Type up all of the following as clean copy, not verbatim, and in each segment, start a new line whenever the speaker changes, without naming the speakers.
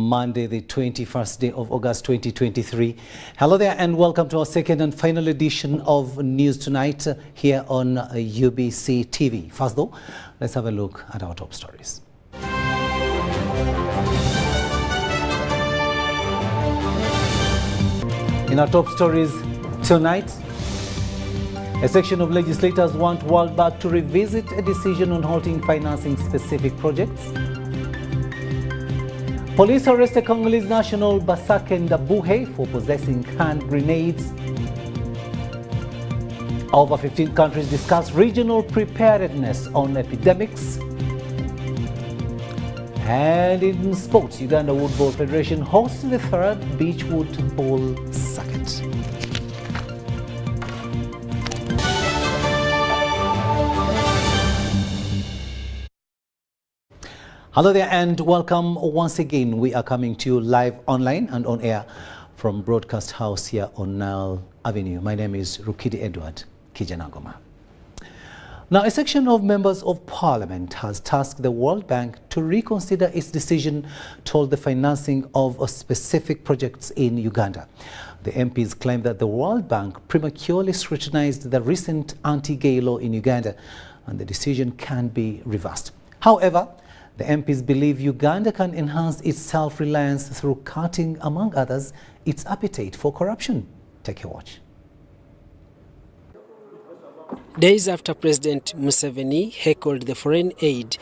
Monday, the 21st day of August 2023. Hello there and welcome to our second and final edition of News Tonight here on UBC TV. First though, let's have a look at our top stories. In our top stories tonight, a section of legislators want World Bank to revisit a decision on halting financing specific projects. Police arrested Congolese national Basaken Dabuhe for possessing hand grenades. Over 15 countries discuss regional preparedness on epidemics. And in sports, Uganda Woodball Federation hosts the third Beachwood Ball Circuit. Hello there and welcome once again. We are coming to you live online and on air from Broadcast House here on Nile Avenue. My name is Rukidi Edward Kijanagoma. Now, a section of members of parliament has tasked the World Bank to reconsider its decision to hold the financing of specific projects in Uganda. The MPs claim that the World Bank prematurely scrutinized the recent anti-gay law in Uganda and the decision can be reversed. However, the MPs believe Uganda can enhance its self-reliance through cutting, among others, its appetite for corruption. Take a watch.
Days after President Museveni heckled the foreign aid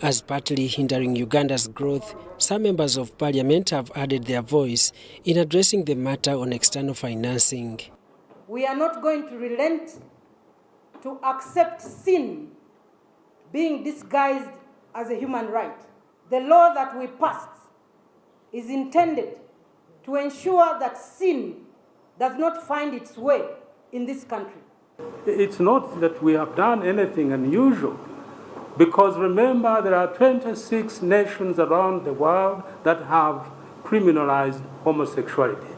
as partly hindering Uganda's growth, some members of parliament have added their voice in addressing the matter on external financing.
We are not going to relent to accept sin being disguised as a human right. The law that we passed is intended to ensure that sin does not find its way in this country.
It's not that we have done anything unusual, because remember there are 26 nations around the world that have criminalized homosexuality.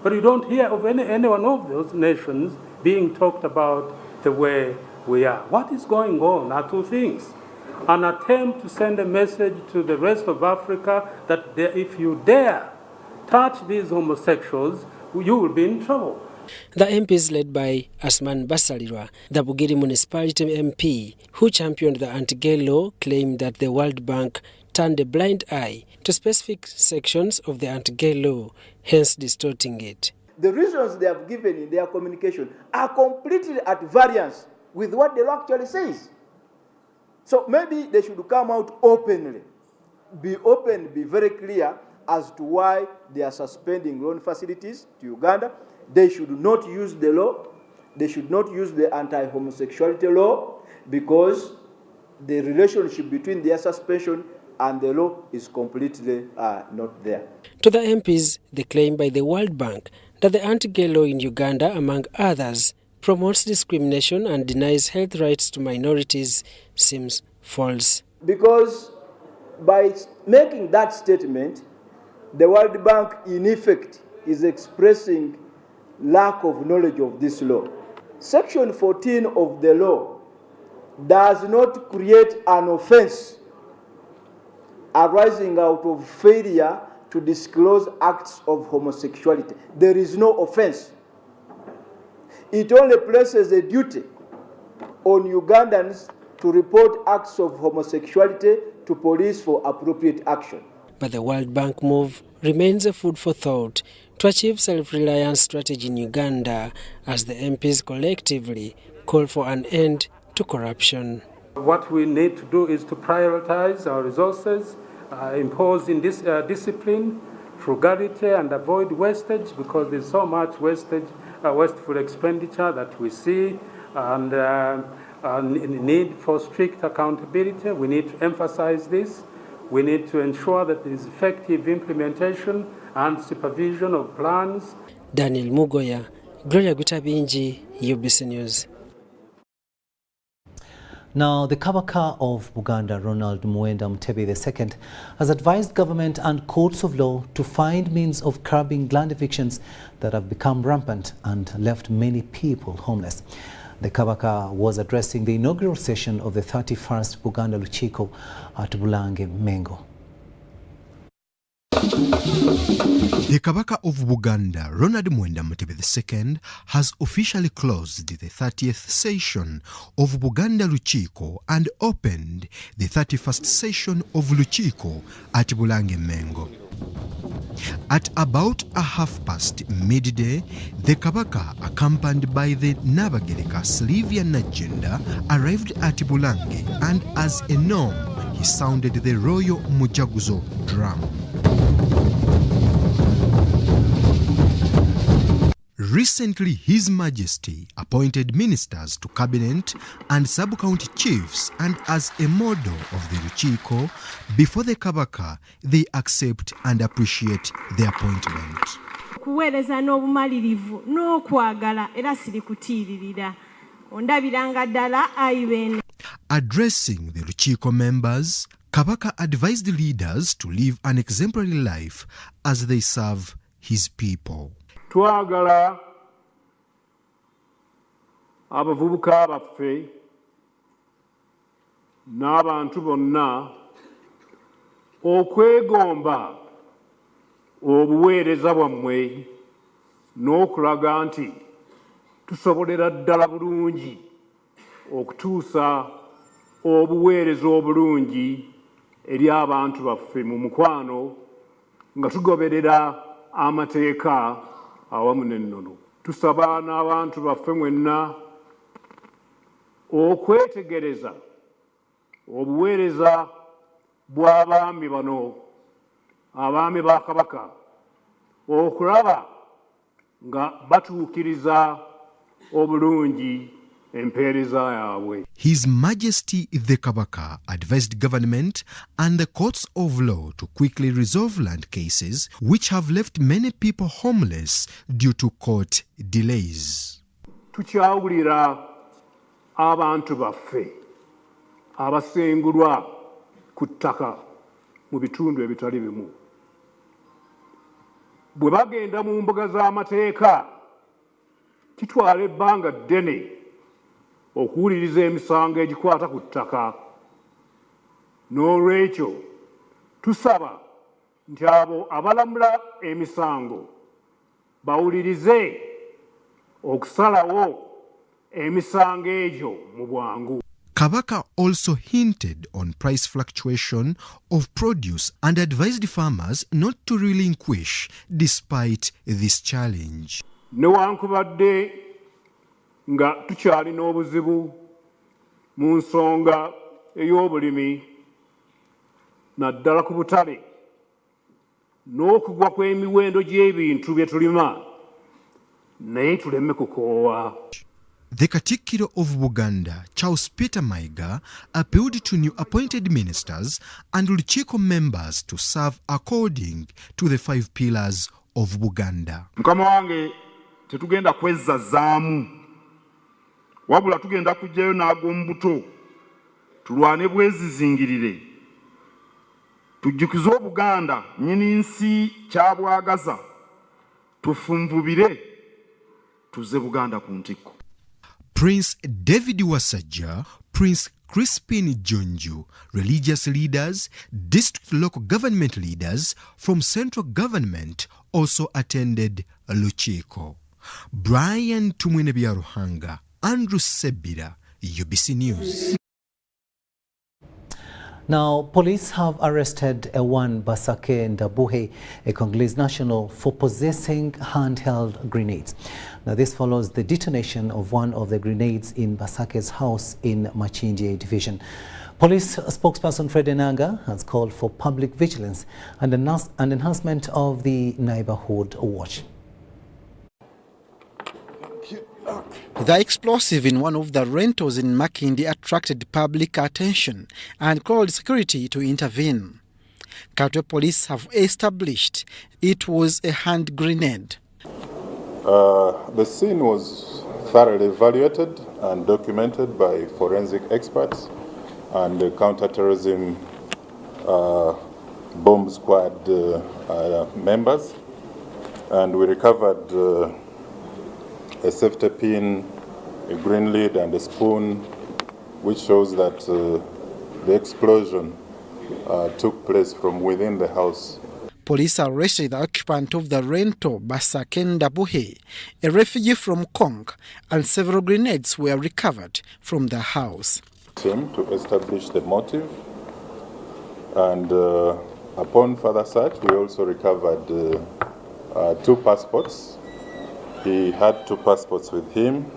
But you don't hear of any one of those nations being talked about the way we are. What is going on are two things. An attempt to send a message to the rest of Africa that if you dare touch these homosexuals, you will be in trouble.
The MPs led by Asman Basalirwa, the Bugiri municipality MP, who championed the anti-gay law, claimed that the World Bank turned a blind eye to specific sections of the anti-gay law, hence distorting it.
The reasons they have given in their communication are completely at variance with what the law actually says. So maybe they should come out openly, be open, be very clear as to why they are suspending loan facilities to Uganda. They should not use the law. They should not use the anti-homosexuality law because the relationship between their suspension and the law is completely not there.
To the MPs, the claim by the World Bank that the anti-gay law in Uganda, among others, promotes discrimination and denies health rights to minorities seems false.
Because by making that statement, the World Bank in effect is expressing lack of knowledge of this law. Section 14 of the law does not create an offense arising out of failure to disclose acts of homosexuality. There is no offense. It only places a duty on Ugandans to report acts of homosexuality to police for appropriate action.
But the World Bank move remains a food for thought to achieve self-reliance strategy in Uganda as the MPs collectively call for an end to corruption.
What we need to do is to prioritize our resources, impose in this discipline, frugality, and avoid wastage, because there's so much wastage, wasteful expenditure that we see, and need for strict accountability. We need to emphasize this. We need to ensure that there is effective implementation and supervision of plans.
Daniel Mugoya, Gloria Gutabinji, UBC News.
Now, the Kabaka of Buganda, Ronald Muwenda Mutebi II, has advised government and courts of law to find means of curbing land evictions that have become rampant and left many people homeless. The Kabaka was addressing the inaugural session of the 31st Buganda Luchiko at Bulange Mengo.
The Kabaka of Buganda, Ronald Mwenda Mutebi II, has officially closed the 30th session of Buganda Lukiiko and opened the 31st session of Lukiiko at Bulange Mengo. At about past midday, the Kabaka, accompanied by the Nabagereka Silvia Najenda, arrived at Bulange, and as a norm, he sounded the royal Mujaguzo drum. Recently, His Majesty appointed ministers to cabinet and sub-county chiefs, and as a model of the Lukiiko, before the Kabaka, they accept and appreciate the appointment.
Kuweereza n'obumalirivu n'okwagala era siri kutiiririra ondabiranga ddala ayibeene.
Addressing the Lukiiko members, Kabaka advised leaders to live an exemplary life as they serve his people.
Twagala abavubuka baffe n'abantu bonna okwegomba obuweereza bwammwe n'okulaga nti tusobolera ddala bulungi okutuusa obuweereza obulungi eri abantu baffe mu mukwano nga tugoberera amateeka awamu n'ennono. Tusaba n'abantu baffe mwenna okwetegereza obuweereza bw'abaami bano, abaami ba Kabaka, okulaba nga batuukiriza obulungi empeereza yaabwe.
His Majesty the Kabaka advised government and the courts of law to quickly resolve land cases which have left many people homeless due to court delays.
Tukyawulira abantu baffe abasengulwa ku ttaka mu bitundu ebitali bimu. Bwe bagenda mu mbuga z'amateeka kitwala ebbanga ddene okuwuliriza emisango egikwata ku ttaka. N'olwekyo tusaba nti abo abalamula emisango bawulirize okusalawo emisango egyo mu bwangu.
Kabaka also hinted on price fluctuation of produce and advised farmers not to relinquish despite this challenge.
Newankubadde nga tukyalina obuzibu mu nsonga ey'obulimi naddala ku butale n'okugwa kw'emiwendo gy'ebintu bye tulima, naye tuleme kukoowa.
The Katikkiro of Buganda, Charles Peter Mayiga, appealed to new appointed ministers and Lukiiko members to serve according to the 5 pillars of Buganda.
Mukama wange tetugenda kwezzazaamu, wabula tugenda kujjayo n'ag'omubuto tulwane bwezizingirire, tujjukize Obuganda nnyini nsi kyabwagaza, tufunvubire tuze Buganda ku ntikko.
Prince David Wasajja, Prince Crispin Jonju, religious leaders, district local government leaders from central government also attended Lukiiko. Brian Tumwinebyaruhanga, Andrew Sebira, UBC News.
Now, police have arrested Ewan Basake Ndabuhe, a Congolese national, for possessing handheld grenades. Now, this follows the detonation of one of the grenades in Basake's house in Machinje Division. Police spokesperson Fred Enanga has called for public vigilance and enhancement of the neighborhood watch.
The explosive in one of the rentals in Makindi attracted public attention and called security to intervene. Katwe police have established it was a hand grenade.
The scene was thoroughly evaluated and documented by forensic experts and the counter-terrorism bomb squad members, and we recovered a safety pin, a green lid and a spoon, which shows that the explosion took place from within the house.
police arrested the occupant of the rental, Basaken Dabuhe, a refugee from Kong, and several grenades were recovered from the house.
To establish the motive, and upon further search, we also recovered 2 passports. He had 2 passports with him.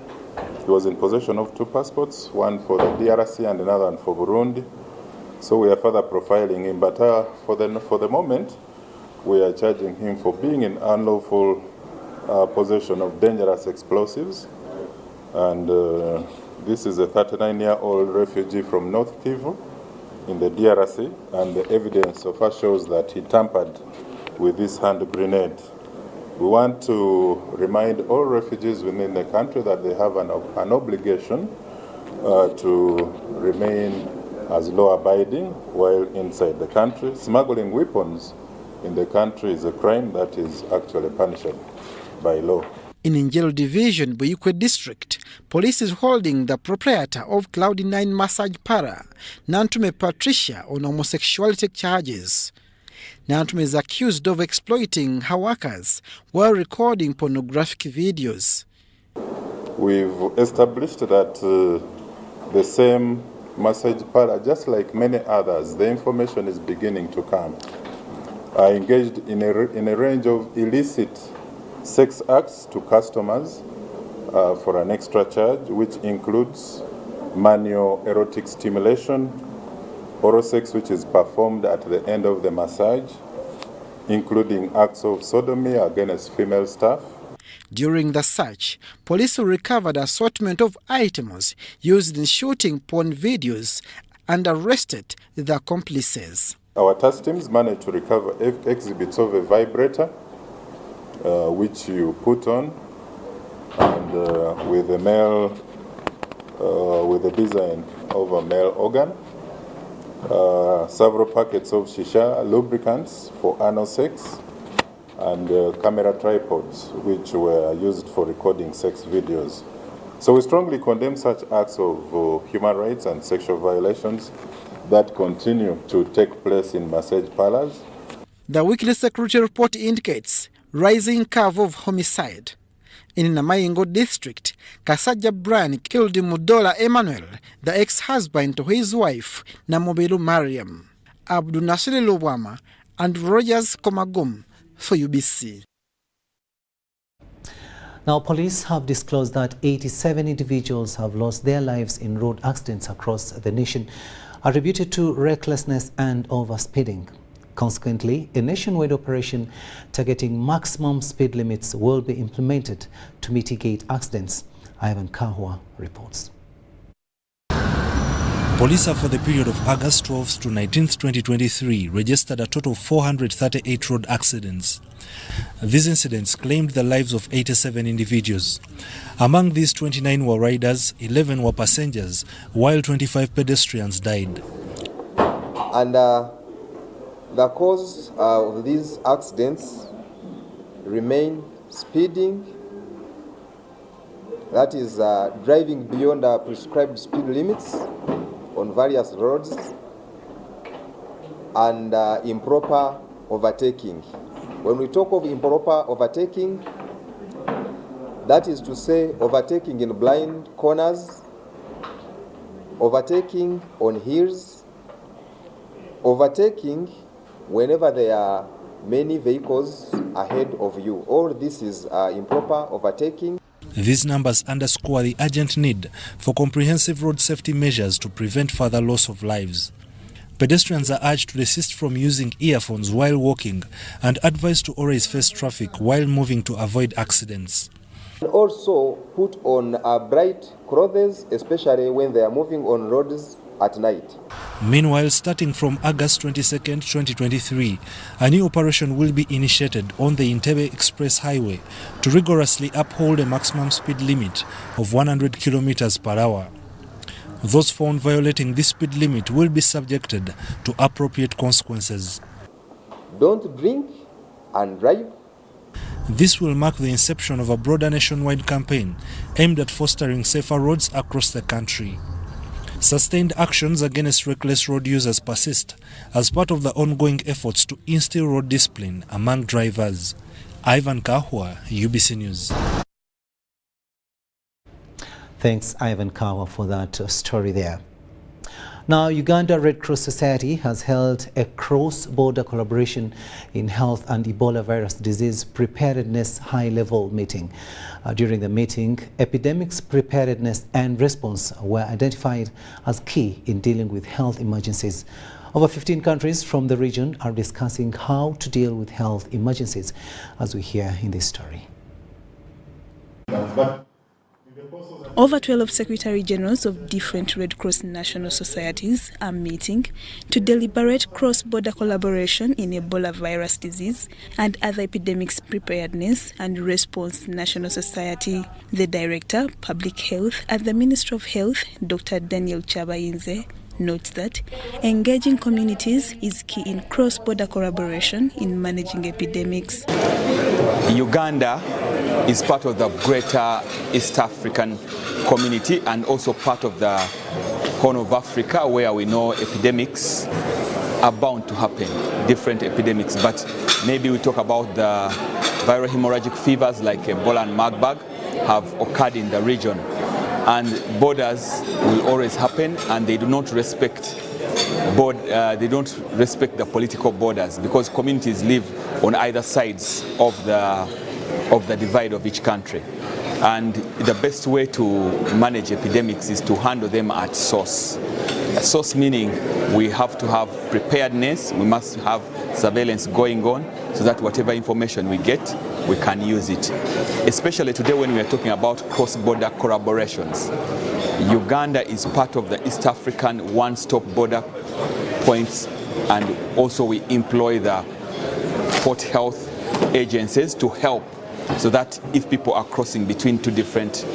He was in possession of 2 passports, one for the DRC and another one for Burundi. So we are further profiling him, but for the moment, we are charging him for being in unlawful possession of dangerous explosives. And this is a 39-year-old refugee from North Kivu in the DRC, and the evidence so far shows that he tampered with this hand grenade. We want to remind all refugees within the country that they have an obligation to remain as law-abiding while inside the country. Smuggling weapons in the country is a crime that is actually punishable by law.
In Njelo Division, Buyukwe District, police is holding the proprietor of Cloud9 Massage Parlor, Nantume Patricia, on homosexuality charges. Nantume is accused of exploiting her workers while recording pornographic videos.
We've established that the same massage parlor, just like many others, the information is beginning to come, are engaged in a range of illicit sex acts to customers for an extra charge, which includes manual erotic stimulation, oral sex which is performed at the end of the massage, including acts of sodomy against female staff.
During the search, police recovered an assortment of items used in shooting porn videos and arrested the accomplices.
Our task teams managed to recover exhibits of a vibrator, which you put on, and with the design of a male organ, several packets of shisha lubricants for anal sex, and camera tripods, which were used for recording sex videos. So we strongly condemn such acts of human rights and sexual violations that continue to take place in massage parlors.
The weekly security report indicates rising curve of homicide. In Namayingo district, Kasaja Brian killed Mudola Emmanuel, the ex-husband to his wife, Namobilu Mariam. Abdul Nasir Lubwama and Rogers Komagum for UBC.
Now, police have disclosed that 87 individuals have lost their lives in road accidents across the nation, attributed to recklessness and overspeeding. Consequently, a nationwide operation targeting maximum speed limits will be implemented to mitigate accidents. Ivan Kahwa reports.
Police have, for the period of August 12th to 19th, 2023, registered a total of 438 road accidents. These incidents claimed the lives of 87 individuals. Among these, 29 were riders, 11 were passengers, while 25 pedestrians died.
And the cause of these accidents remain speeding, that is driving beyond prescribed speed limits on various roads, and improper overtaking. When we talk of improper overtaking, that is to say overtaking in blind corners, overtaking on hills, overtaking whenever there are many vehicles ahead of you. All this is improper overtaking.
These numbers underscore the urgent need for comprehensive road safety measures to prevent further loss of lives. Pedestrians are urged to desist from using earphones while walking and advised to always face traffic while moving to avoid accidents.
Also put on bright clothes, especially when they are moving on roads at night.
Meanwhile, starting from August 22nd, 2023, a new operation will be initiated on the Entebbe Express Highway to rigorously uphold a maximum speed limit of 100 kilometers per hour. Those found violating this speed limit will be subjected to appropriate consequences.
Don't drink and drive.
This will mark the inception of a broader nationwide campaign aimed at fostering safer roads across the country. Sustained actions against reckless road users persist as part of the ongoing efforts to instill road discipline among drivers. Ivan Kahwa, UBC News.
Thanks, Ivan Kawa, for that story there. Now, Uganda Red Cross Society has held a cross-border collaboration in health and Ebola virus disease preparedness high-level meeting. During the meeting, epidemics preparedness and response were identified as key in dealing with health emergencies. Over 15 countries from the region are discussing how to deal with health emergencies, as we hear in this story.
Over 12 Secretary Generals of different Red Cross national societies are meeting to deliberate cross-border collaboration in Ebola virus disease and other epidemics preparedness and response national society. The Director, Public Health at the Ministry of Health, Dr. Daniel Chabayinze, notes that engaging communities is key in cross-border collaboration in managing epidemics.
Uganda is part of the greater East African community and also part of the Horn of Africa, where we know epidemics are bound to happen, different epidemics. But maybe we talk about the viral hemorrhagic fevers like Ebola and Marburg have occurred in the region. And borders will always happen, and they do not respect the political borders, because communities live on either sides of the divide of each country. And the best way to manage epidemics is to handle them at source. At source meaning we have to have preparedness, we must have surveillance going on so that whatever information we get, we can use it. Especially today when we are talking about cross-border collaborations. Uganda is part of the East African one-stop border points, and also we employ the port health agencies to help, so that if people are crossing between two different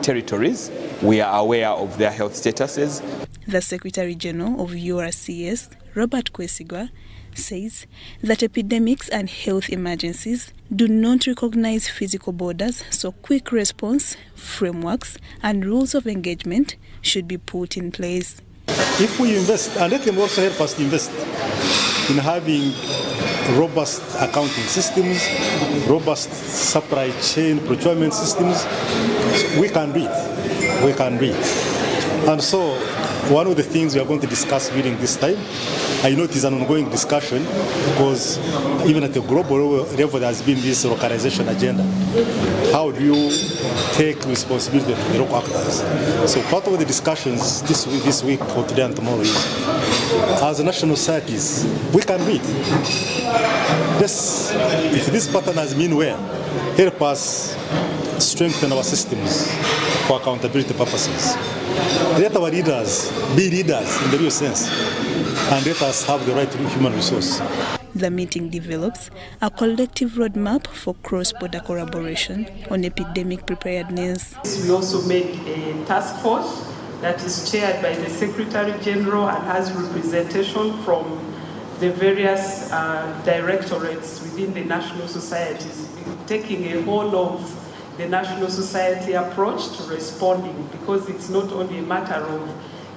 territories, we are aware of their health statuses.
The Secretary General of URCS, Robert Kwesigwa, says that epidemics and health emergencies do not recognize physical borders, so quick response frameworks and rules of engagement should be put in place.
If we invest, and let them also help us to invest in having robust accounting systems, robust supply chain procurement systems, we can do it. We can do it. And so one of the things we are going to discuss during this time, I know it is an ongoing discussion, because even at the global level there has been this localization agenda. How do you take responsibility to the local actors? So part of the discussions this week or today and tomorrow is, as national societies, we can do it. If this pattern has been well, help us strengthen our systems for accountability purposes. Let our leaders be leaders in the real sense, and let us have the right to human resource.
The meeting develops a collective roadmap for cross-border collaboration on epidemic preparedness.
We also made a task force that is chaired by the Secretary General and has representation from the various directorates within the national societies, taking a whole of the national society approach to responding, because it's not only a matter of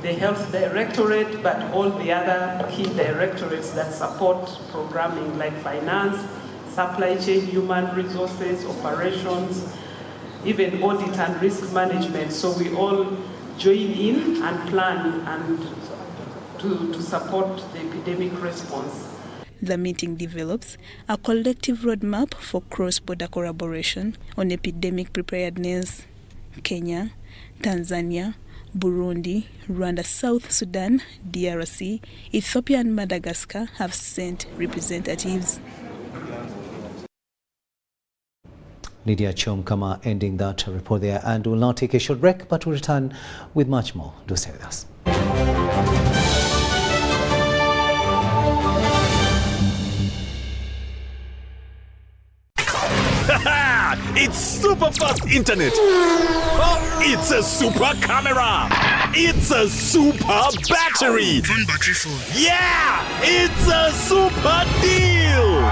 the health directorate, but all the other key directorates that support programming like finance, supply chain, human resources, operations, even audit and risk management. So we all join in and plan and to support the epidemic response.
The meeting develops a collective roadmap for cross-border collaboration on epidemic preparedness. Kenya, Tanzania, Burundi, Rwanda, South Sudan, DRC, Ethiopia and Madagascar have sent representatives.
Lydia Chomkama ending that report there, and we'll now take a short break, but we'll return with much more. Do stay with us.
It's super fast internet. Oh, it's a super camera. It's a super battery.
Fun battery phone.
Yeah, it's a super deal.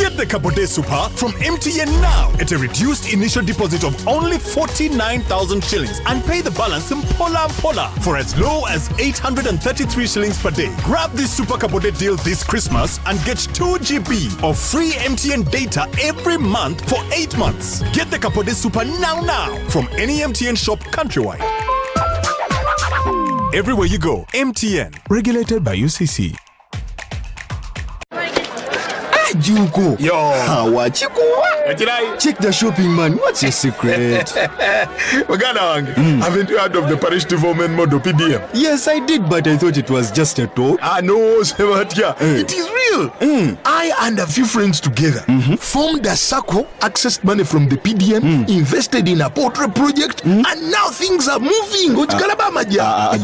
Get the Kapote Super from MTN now at a reduced initial deposit of only 49,000 shillings and pay the balance in Pola for as low as 833 shillings per day. Grab this Super Kapote deal this Christmas and get 2 GB of free MTN data every month for 8 months. Get the Kapote Super now from any MTN shop countrywide. Everywhere you go, MTN. Regulated by UCC.
Juko. Yo. Check the shopping, man. What's your secret?
Haven't you heard of the parish development model PDM?
Yes, I did, but I thought it was just a talk.
No, Sebatia. It is real. I and a few friends together formed a circle, accessed money from the PDM, invested in a portrait project, and now things are moving.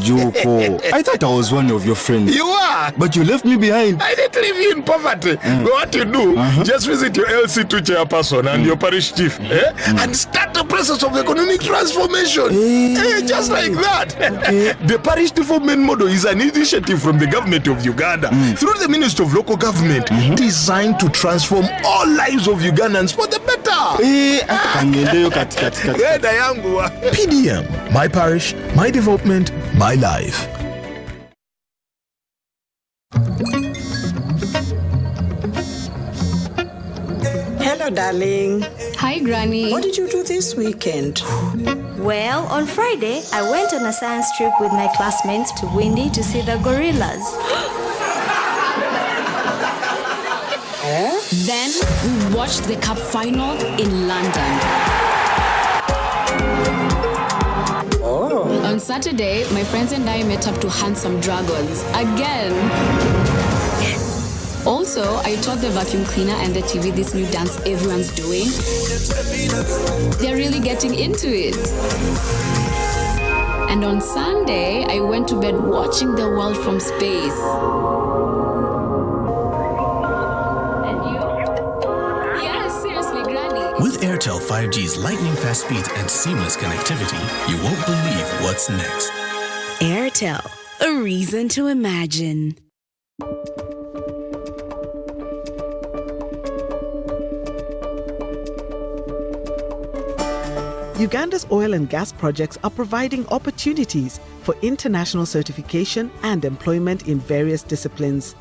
Juko. I thought I was one of your friends.
You are.
But you left me behind.
I didn't leave you in poverty. What you do, just visit your LC2 chairperson and your parish chief and start the process of economic transformation. Just like that. The parish development model is an initiative from the government of Uganda through the Ministry of Local Government designed to transform all lives of Ugandans for the better. PDM, my parish, my development, my life.
Hello, darling.
Hi, Granny.
What did you do this weekend?
Well, on Friday, I went on a science trip with my classmates to Windy to see the gorillas. Then, we watched the cup final in London. On Saturday, my friends and I met up to hunt some dragons. Again. Also, I taught the vacuum cleaner and the TV this new dance everyone's doing. They're really getting into it. And on Sunday, I went to bed watching the world from space. And you? Yes, seriously, Granny.
With Airtel 5G's lightning-fast speeds and seamless connectivity, you won't believe what's next.
Airtel, a reason to imagine.
Uganda's oil and gas projects are providing opportunities for international certification and employment in various disciplines.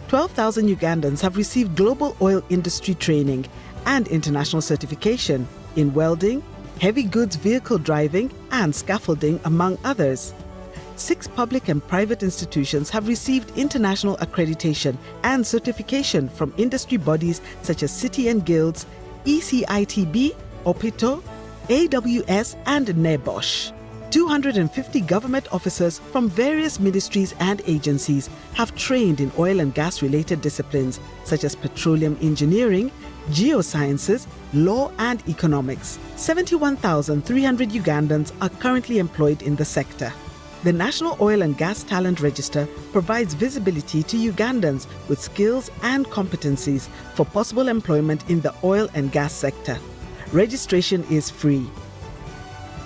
12,000 Ugandans have received global oil industry training and international certification in welding, heavy goods vehicle driving, and scaffolding, among others. 6 public and private institutions have received international accreditation and certification from industry bodies such as City and Guilds, ECITB, OPITO, AWS, and NEBOSH. 250 government officers from various ministries and agencies have trained in oil and gas-related disciplines such as petroleum engineering, geosciences, law, and economics. 71,300 Ugandans are currently employed in the sector. The National Oil and Gas Talent Register provides visibility to Ugandans with skills and competencies for possible employment in the oil and gas sector. Registration is free.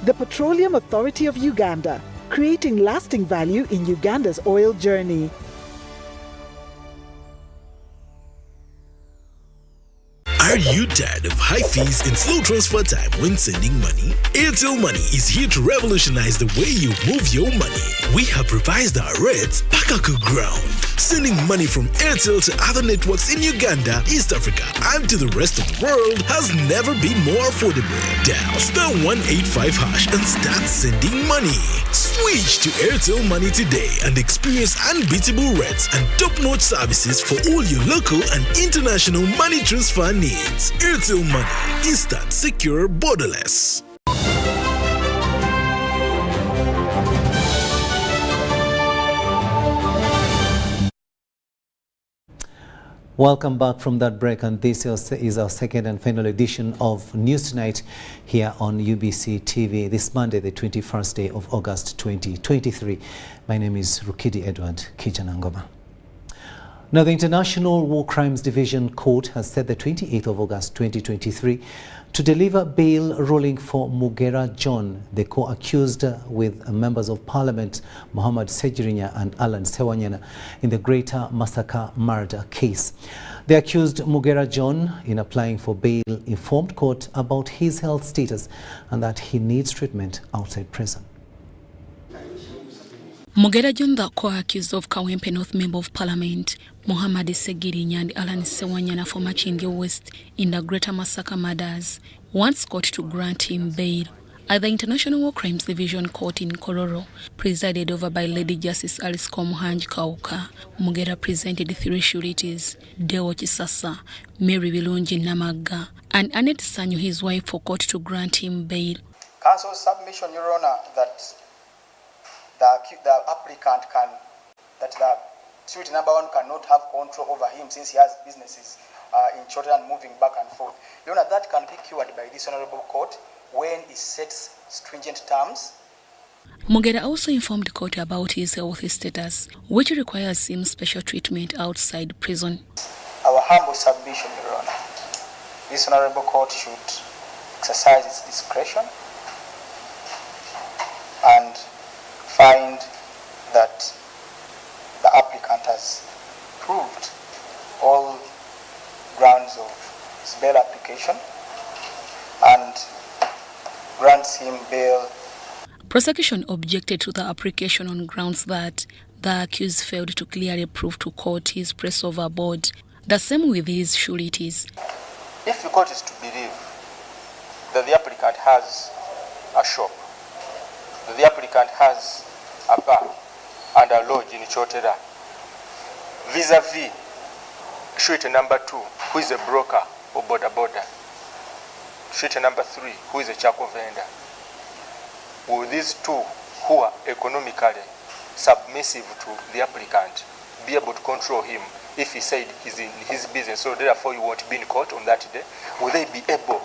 The Petroleum Authority of Uganda, creating lasting value in Uganda's oil journey.
Are you tired of high fees and slow transfer time when sending money? Airtel Money is here to revolutionize the way you move your money. We have revised our rates back to ground. Sending money from Airtel to other networks in Uganda, East Africa, and to the rest of the world has never been more affordable. Dial *185# and start sending money. Switch to Airtel Money today and experience unbeatable rates and top-notch services for all your local and international money transfer needs. Airtel Money. Instant, secure, borderless.
Welcome back from that break, and this is our second and final edition of News Tonight here on UBC TV this Monday, the 21st day of August 2023. My name is Rukidi Edward Kijanangoma. Now, the International War Crimes Division Court has set the 28th of August 2023 to deliver bail ruling for Mugera John, the co-accused with members of Parliament Mohamed Sejirinya and Alan Sewanyana in the Greater Masaka murder case. The accused Mugera John, in applying for bail, informed court about his health status and that he needs treatment outside prison.
Mugera John, the co-accused of Kawempe North Member of Parliament Mohamed Sejirinya and Alan Sewanyana for Machinge West in the Greater Masaka murders, wants court to grant him bail at the International War Crimes Division Court in Kororo, presided over by Lady Justice Alice Komuhanji Kauka. Mugera presented 3 sureties, Deo Chisasa, Mary Bilungi Namaga, and Annette Sanyu, his wife, for court to grant him bail.
Council's submission, Your Honor, that the applicant that the surety number 1 cannot have control over him since he has businesses in Chota and moving back and forth. Your Honor, that can be cured by this honorable court when it sets stringent terms.
Mugera also informed court about his health status, which requires him special treatment outside prison.
Our humble submission, Your Honor, this honorable court should exercise its discretion and find that the applicant has proved all grounds of his bail application and grants him bail.
Prosecution objected to the application on grounds that the accused failed to clearly prove to court his press overboard. The same with his sureties.
If the court is to believe that the applicant has a shop, that the applicant has a bar and a lodge in Chotera, vis-a-vis surety number 2, who is a broker or border, surety number 3, who is a charcoal vendor, will these 2 who are economically submissive to the applicant be able to control him if he said he's in his business, so therefore he won't be in court on that day? Will they be able?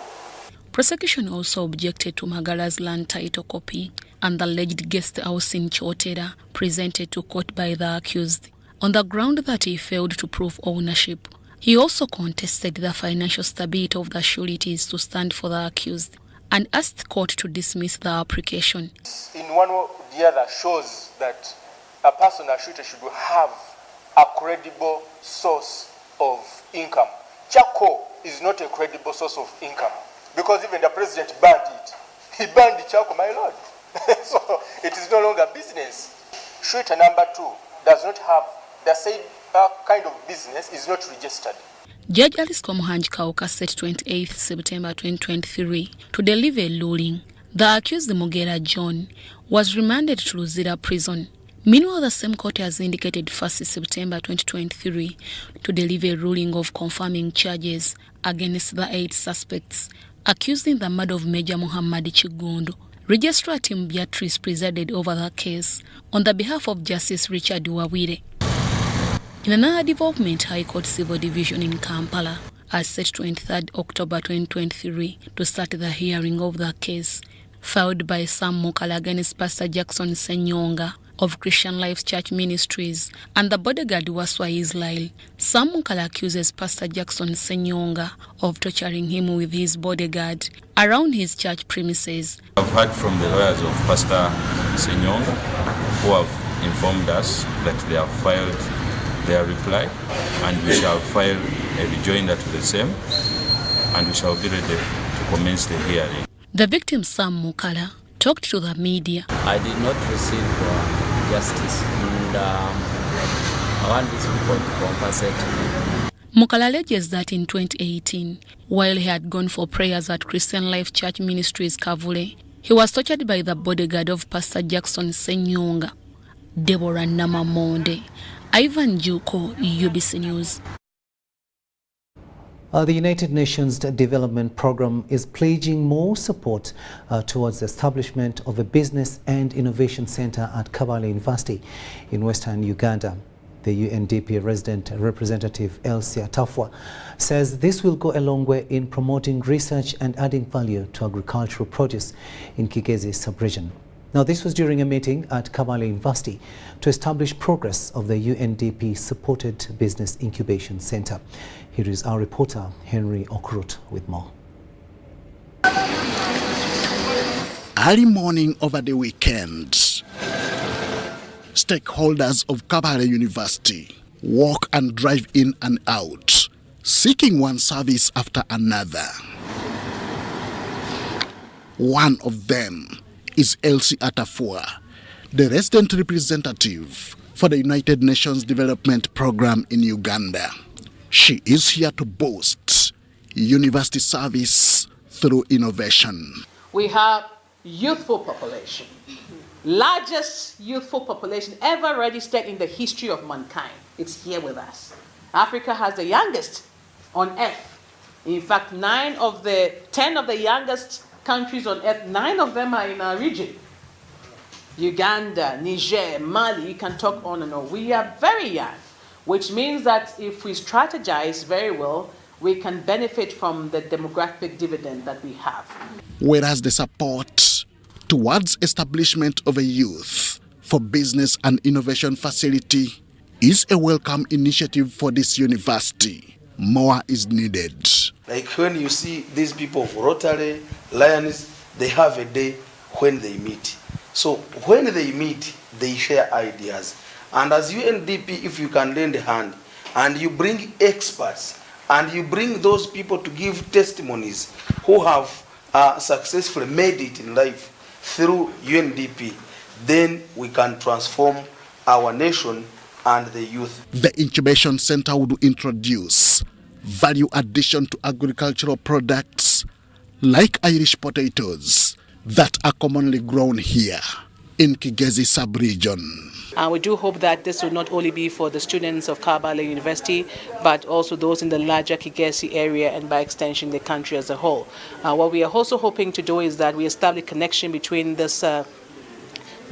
Prosecution also objected to Magala's land title copy and the alleged guest house in Chotera presented to court by the accused, on the ground that he failed to prove ownership. He also contested the financial stability of the sureties to stand for the accused and asked court to dismiss the application.
In one or the other shows that a person, a surety, should have a credible source of income. Charcoal is not a credible source of income because even the president banned it. He banned the charcoal, my lord. So it is no longer business. Surety number 2 does not have the same kind of business, is not registered.
Judge Alice Komuhanji Kauka set 28th September 2023 to deliver a ruling. The accused Mugera John was remanded to Luzira prison. Meanwhile, the same court has indicated 1st September 2023 to deliver a ruling of confirming charges against the 8 suspects accused in the murder of Major Muhammad Chigondo. Registrar Tim Beatrice presided over the case on the behalf of Justice Richard Wawire. In another development, High Court Civil Division in Kampala has set 23rd October 2023 to start the hearing of the case filed by Sam Mukala against Pastor Jackson Senyonga of Christian Life Church Ministries and the bodyguard Waswa Israel. Sam Mukala accuses Pastor Jackson Senyonga of torturing him with his bodyguard around his church premises.
I've heard from the lawyers of Pastor Senyonga who have informed us that they have filed their reply and we shall file a rejoinder to the same and we shall be ready to commence the hearing.
The victim Sam Mukala talked to the media.
I did not receive justice and I want these people to compensate me.
Mukala alleges that in 2018, while he had gone for prayers at Christian Life Church Ministries Kavule, he was tortured by the bodyguard of Pastor Jackson Senyonga. Deborah Namamonde, Ivan Juko, UBC News.
The United Nations Development Programme is pledging more support towards the establishment of a business and innovation center at Kabale University in Western Uganda. The UNDP resident representative Elsia Tafwa says this will go a long way in promoting research and adding value to agricultural produce in Kigezi sub-region. Now, this was during a meeting at Kabale University to establish progress of the UNDP-supported Business Incubation Center. Here is our reporter, Henry Okrut, with more.
Early morning over the weekend, stakeholders of Kabale University walk and drive in and out, seeking one service after another. One of them is Elsie Atafua, the resident representative for the United Nations Development Program in Uganda. She is here to boost university service through innovation.
We have youthful population, largest youthful population ever registered in the history of mankind. It's here with us. Africa has the youngest on earth. In fact, 10 of the youngest countries on earth, 9 of them are in our region. Uganda, Niger, Mali, you can talk on and on. We are very young, which means that if we strategize very well, we can benefit from the demographic dividend that we have.
Whereas the support towards establishment of a youth for business and innovation facility is a welcome initiative for this university, more is needed.
Like when you see these people of Rotary, Lions, they have a day when they meet. So when they meet, they share ideas. And as UNDP, if you can lend a hand and you bring experts and you bring those people to give testimonies who have successfully made it in life through UNDP, then we can transform our nation and the youth.
The incubation center would introduce value addition to agricultural products like Irish potatoes that are commonly grown here in Kigezi sub-region.
We do hope that this will not only be for the students of Kabale University, but also those in the larger Kigezi area and by extension the country as a whole. What we are also hoping to do is that we establish a connection between this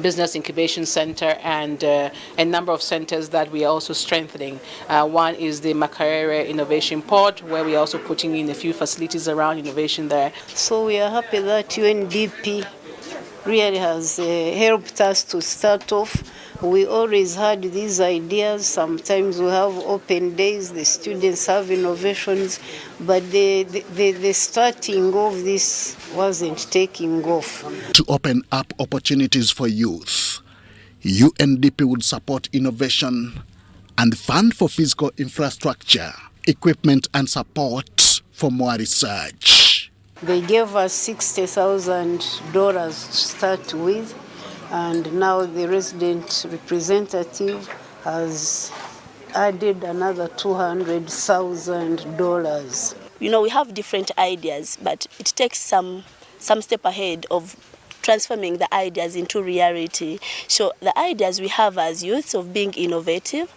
Business Incubation Center and a number of centers that we are also strengthening. One is the Makerere Innovation Port, where we are also putting in a few facilities around innovation there.
So we are happy that UNDP really has helped us to start off. We always had these ideas. Sometimes we have open days, the students have innovations, but the starting of this wasn't taking off.
To open up opportunities for youth, UNDP would support innovation and fund for physical infrastructure, equipment and support for more research.
They gave us $60,000 to start with, and now the resident representative has added another $200,000.
You know, we have different ideas, but it takes some step ahead of transforming the ideas into reality. So the ideas we have as youths of being innovative,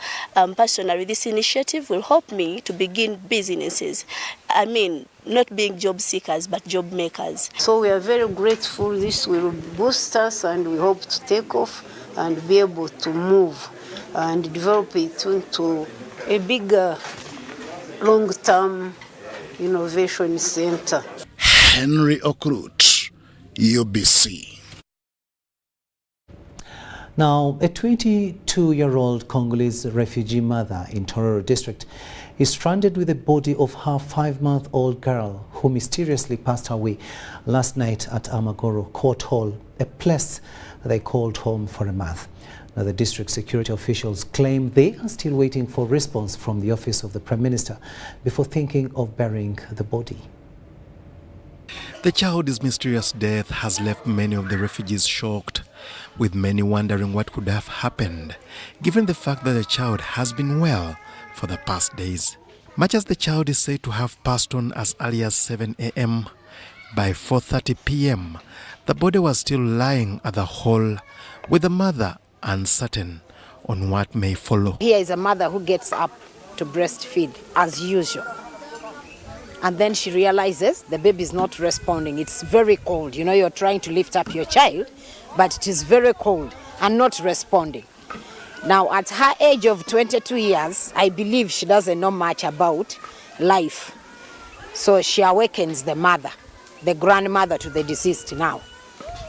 personally this initiative will help me to begin businesses. I mean, not being job seekers, but job makers.
So we are very grateful. This will boost us and we hope to take off and be able to move and develop it into a bigger long-term innovation center.
Henry Okrut, UBC.
Now, a 22-year-old Congolese refugee mother in Tororo district is stranded with the body of her 5-month-old girl who mysteriously passed away last night at Amagoro Court Hall, a place they called home for a month. Now, the district security officials claim they are still waiting for response from the office of the Prime Minister before thinking of burying the body.
The child's mysterious death has left many of the refugees shocked, with many wondering what could have happened, given the fact that the child has been well for the past days. Much as the child is said to have passed on as early as 7 a.m., by 4:30 p.m., the body was still lying at the hall, with the mother uncertain on what may follow.
Here is a mother who gets up to breastfeed as usual. And then she realizes the baby is not responding. It's very cold. You know, you're trying to lift up your child, but it is very cold and not responding. Now, at her age of 22 years, I believe she doesn't know much about life. So she awakens the mother, the grandmother to the deceased now.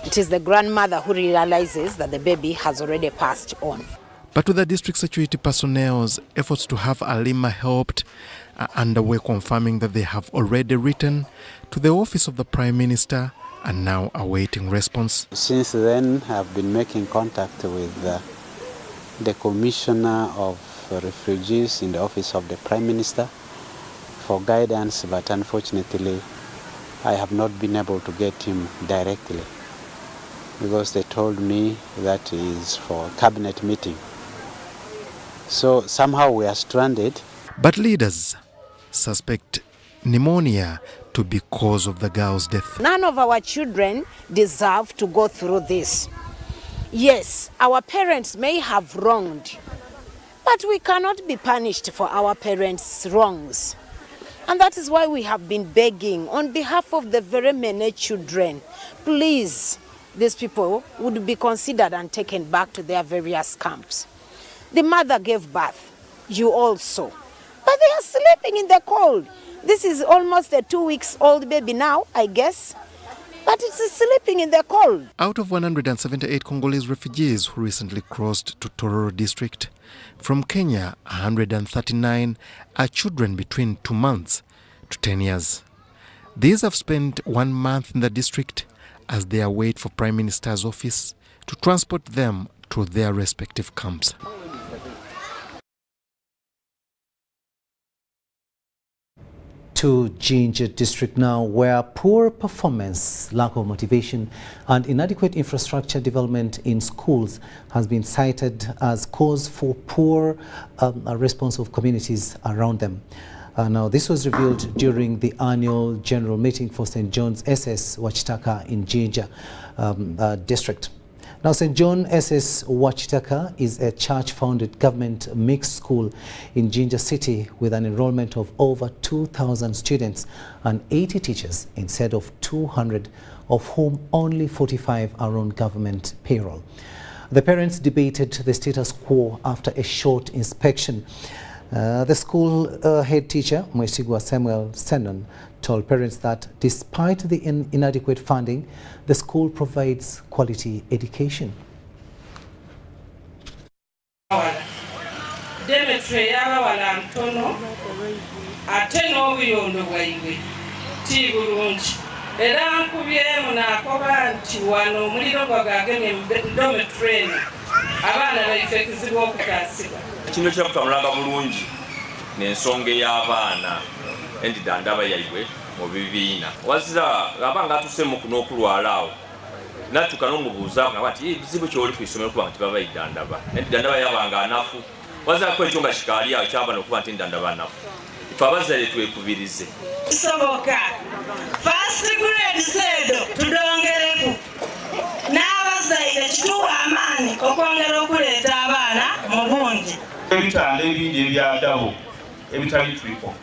it is the grandmother who realizes that the baby has already passed on.
But with the district security personnel's efforts to have Alima helped are underway, confirming that they have already written to the office of the Prime Minister and now awaiting response.
Since then, I've been making contact with the Commissioner of Refugees in the office of the Prime Minister for guidance, but unfortunately, I have not been able to get him directly because they told me that is for a cabinet meeting. So somehow we are stranded.
But leaders suspect pneumonia to be cause of the girl's death.
None of our children deserve to go through this. Yes, our parents may have wronged, but we cannot be punished for our parents' wrongs. And that is why we have been begging on behalf of the very many children, please, these people would be considered and taken back to their various camps. The mother gave birth, you also, but they are sleeping in the cold. This is almost a 2-week-old baby now, I guess, but it is sleeping in the cold.
Out of 178 Congolese refugees who recently crossed to Tororo district from Kenya, 139 are children between 2 months to 10 years. These have spent 1 month in the district as they await for Prime Minister's office to transport them to their respective camps.
To Jinja district now, where poor performance, lack of motivation and inadequate infrastructure development in schools has been cited as cause for poor response of communities around them. Now, this was revealed during the annual general meeting for St. John's SS Wachitaka in Jinja district. Now, St. John SS Wachitaka is a church-founded government mixed school in Jinja City with an enrollment of over 2,000 students and 80 teachers instead of 200, of whom only 45 are on government payroll. The parents debated the status quo after a short inspection. The school head teacher, Mwesigwa Samuel Senon, told parents that despite the inadequate funding, the school provides quality education.
Kino kyakutambulanga bulungi n'ensonga y'abaana endidandaba yaibwe mu bibiina wazira abanga atuse mu n'okulwala awo natuka n'omubuuza nga bati ebizibu kyoli ku isomero kuba nti baba idandaba endidandaba yabanga anafu wazira ko ekyo nga kikaali awo kyaba n'okuba nti endandaba anafu ife abazadde twekubirize
soboka first grade seedo tudongereku n'abazadde kituwa amaanyi okwongera okuleeta abaana mu bungi
ebitanda ebingi ebyaddawo ebitali twiko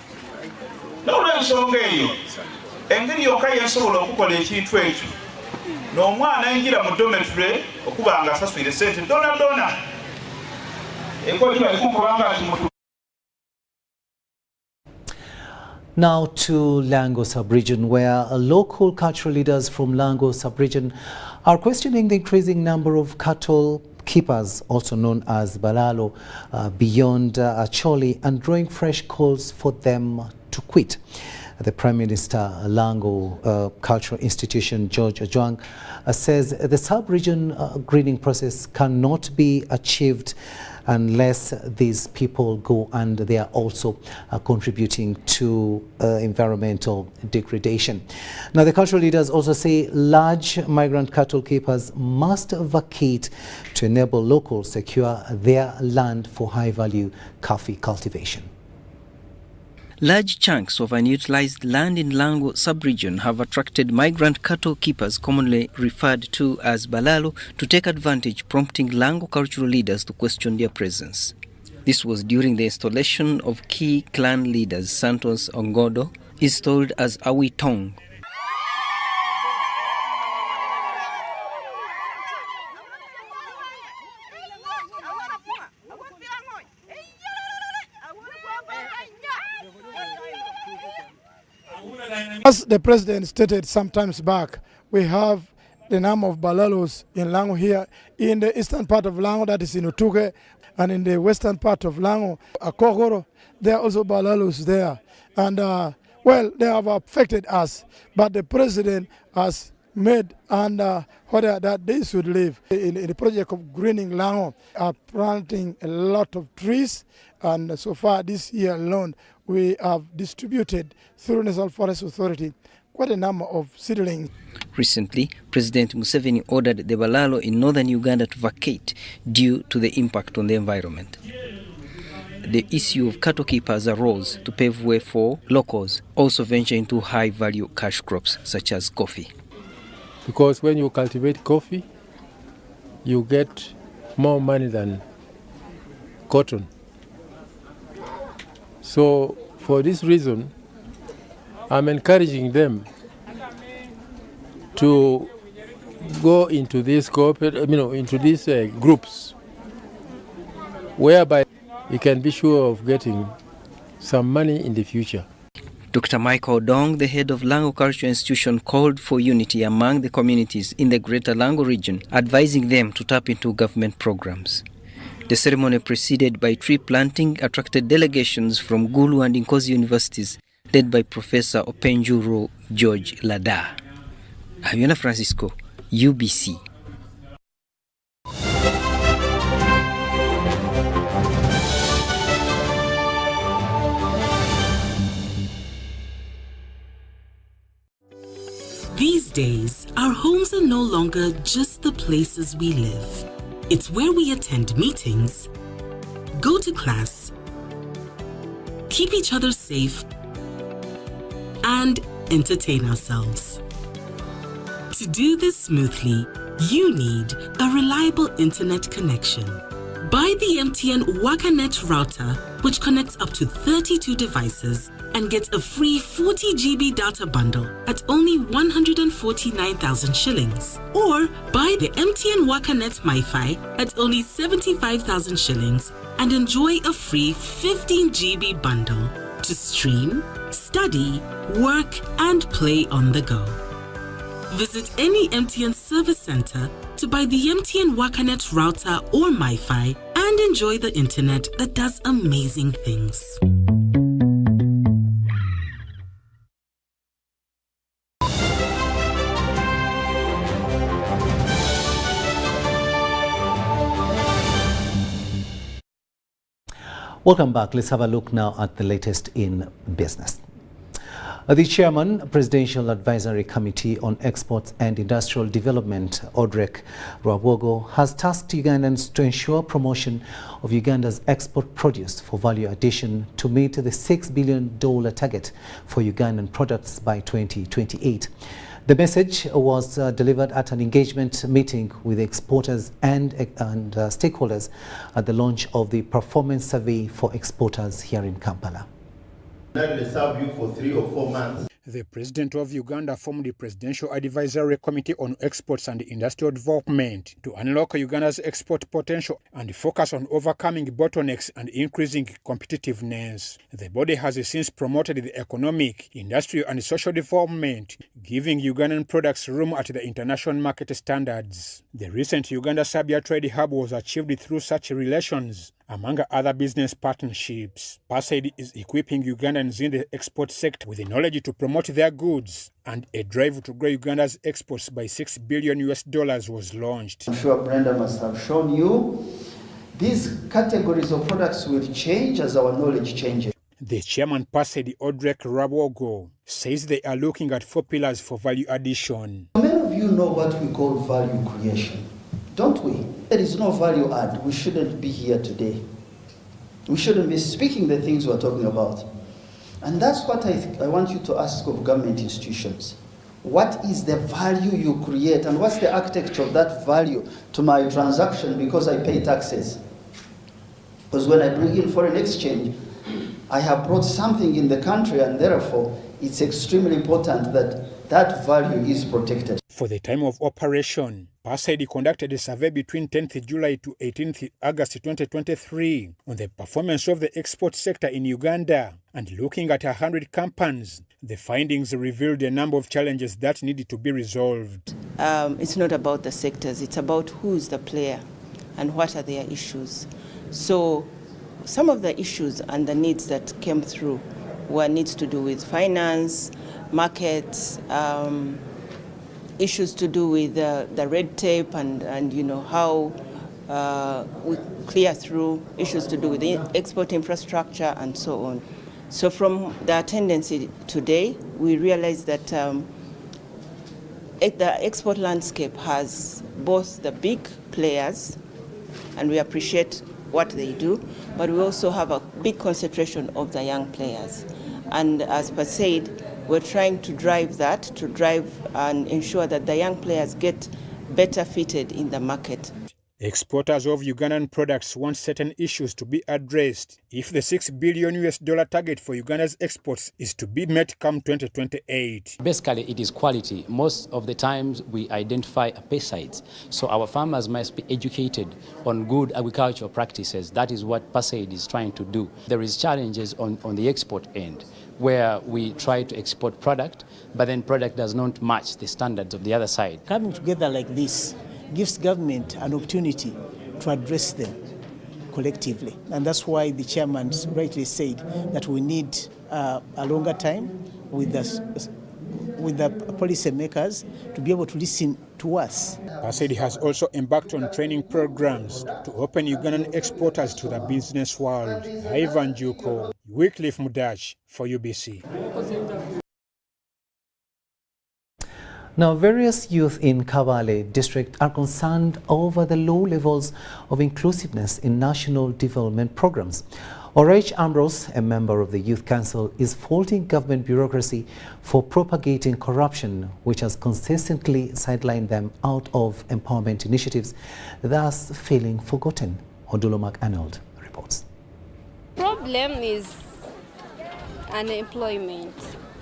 n'olw'ensonga eyo engeri yokka yesobola okukola ekintu ekyo n'omwana ayingira mu dometry okuba nga asaswire sente dona ekolibaekukubanga ati mutu.
Now to Lango sub-region, where local cultural leaders from Lango sub-region are questioning the increasing number of cattle keepers, also known as Balalo, beyond Acholi, and drawing fresh calls for them to quit. The Prime Minister Lango Cultural Institution, George Ojwang, says the sub-region greening process cannot be achieved unless these people go, and they are also contributing to environmental degradation. Now, the cultural leaders also say large migrant cattle keepers must vacate to enable locals secure their land for high-value coffee cultivation.
Large chunks of unutilized land in Lango sub-region have attracted migrant cattle keepers, commonly referred to as Balalo, to take advantage, prompting Lango cultural leaders to question their presence. This was during the installation of key clan leaders. Santos Ongodo, installed as Awitong.
As the President stated some times back, we have
the number of balalos in Lango here. In the eastern part of Lango, that is in Utuge, and in the western part of Lango, Akogoro, there are also balalos there. And well, they have affected us, but the president has made and that they should live. In the project of greening Lango, are planting a lot of trees, and so far this year alone, we have distributed through National Forest Authority quite a number of seedlings.
Recently, President Museveni ordered the balalo in northern Uganda to vacate due to the impact on the environment. The issue of cattle keepers arose to pave way for locals also venture into high-value cash crops such as coffee.
Because when you cultivate coffee, you get more money than cotton. So for this reason, I'm encouraging them to go into these into these groups, whereby you can be sure of getting some money in the future.
Dr. Michael Dong, the head of Lango Cultural Institution, called for unity among the communities in the Greater Lango region, advising them to tap into government programs. The ceremony, preceded by tree planting, attracted delegations from Gulu and Nkozi universities, led by Professor Openjuru George Lada. Aviana Francisco, UBC.
These days, our homes are no longer just the places we live. It's where we attend meetings, go to class, keep each other safe, and entertain ourselves. To do this smoothly, you need a reliable internet connection. Buy the MTN WakaNet router, which connects up to 32 devices, and get a free 40 GB data bundle at only 149,000 shillings. Or buy the MTN WakaNet MiFi at only 75,000 shillings and enjoy a free 15 GB bundle to stream, study, work, and play on the go. Visit any MTN service center to buy the MTN WakaNet router or MiFi and enjoy the internet that does amazing things.
Welcome back. Let's have a look now at the latest in business. The chairman, Presidential Advisory Committee on Exports and Industrial Development, Odrek Rwabogo, has tasked Ugandans to ensure promotion of Uganda's export produce for value addition to meet the $6 billion target for Ugandan products by 2028. The message was delivered at an engagement meeting with exporters and stakeholders at the launch of the performance survey for exporters here in Kampala.
That will serve you for 3 or 4 months.
The President of Uganda formed the Presidential Advisory Committee on Exports and Industrial Development to unlock Uganda's export potential and focus on overcoming bottlenecks and increasing competitiveness. The body has since promoted the economic, industrial and social development, giving Ugandan products room at the international market standards. The recent Uganda-Serbia trade hub was achieved through such relations, among other business partnerships. PASAID is equipping Ugandans in the export sector with the knowledge to promote their goods, and a drive to grow Uganda's exports by $6 billion was launched.
I'm sure Brenda must have shown you these categories of products will change as our knowledge changes.
The chairman, PASAID Odrek Rwabogo, says they are looking at 4 pillars for value addition.
Many of you know what we call value creation, don't we? There is no value add. We shouldn't be here today. We shouldn't be speaking the things we're talking about. And that's what I want you to ask of government institutions. What is the value you create, and what's the architecture of that value to my transaction because I pay taxes? Because when I bring in foreign exchange, I have brought something in the country, and therefore it's extremely important that that value is protected.
For the time of operation, PASAID conducted a survey between 10th July to 18th August 2023 on the performance of the export sector in Uganda, and looking at 100 companies, The findings revealed a number of challenges that needed to be resolved.
It's not about the sectors, it's about who's the player and what are their issues. So some of the issues and the needs that came through were needs to do with finance, markets, issues to do with the red tape and you know how we clear through, issues to do with the export infrastructure and so on. So from the attendance today, we realize that the export landscape has both the big players, and we appreciate what they do, but we also have a big concentration of the young players. And as per said, we're trying to drive that, to drive and ensure that the young players get better fitted in the market.
Exporters of Ugandan products want certain issues to be addressed if the $6 billion target for Uganda's exports is to be met come 2028.
Basically, it is quality. Most of the times we identify pesticides. So our farmers must be educated on good agricultural practices. That is what PASAID is trying to do. There is challenges on the export end, where we try to export product, but then product does not match the standards of the other side.
Coming together like this gives government an opportunity to address them collectively. And that's why the chairman rightly said that we need a longer time with the policy makers to be able to listen to us.
PASAID has also embarked on training programs to open Ugandan exporters to the business world. Ivan Juko, Wycliffe Mudach for UBC.
Now, various youth in Kabale district are concerned over the low levels of inclusiveness in national development programs. Orech Ambrose, a member of the Youth Council, is faulting government bureaucracy for propagating corruption, which has consistently sidelined them out of empowerment initiatives, thus feeling forgotten. Odulo McArnold reports.
Problem is unemployment.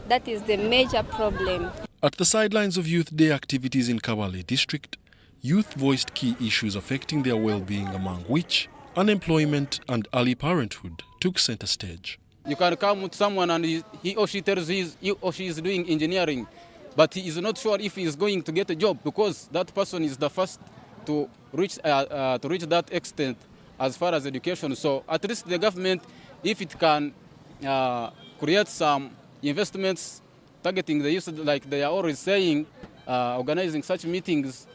That is the major problem.
At the sidelines of Youth Day activities in Kabale district, youth voiced key issues affecting their well-being, among which unemployment and early parenthood took center stage.
You can come with someone and he or she tells he or she is doing engineering, but he is not sure if he is going to get a job because that person is the first to reach that extent as far as education. So at least the government, if it can create some investments targeting the youth, like they are always saying, organizing such meetings,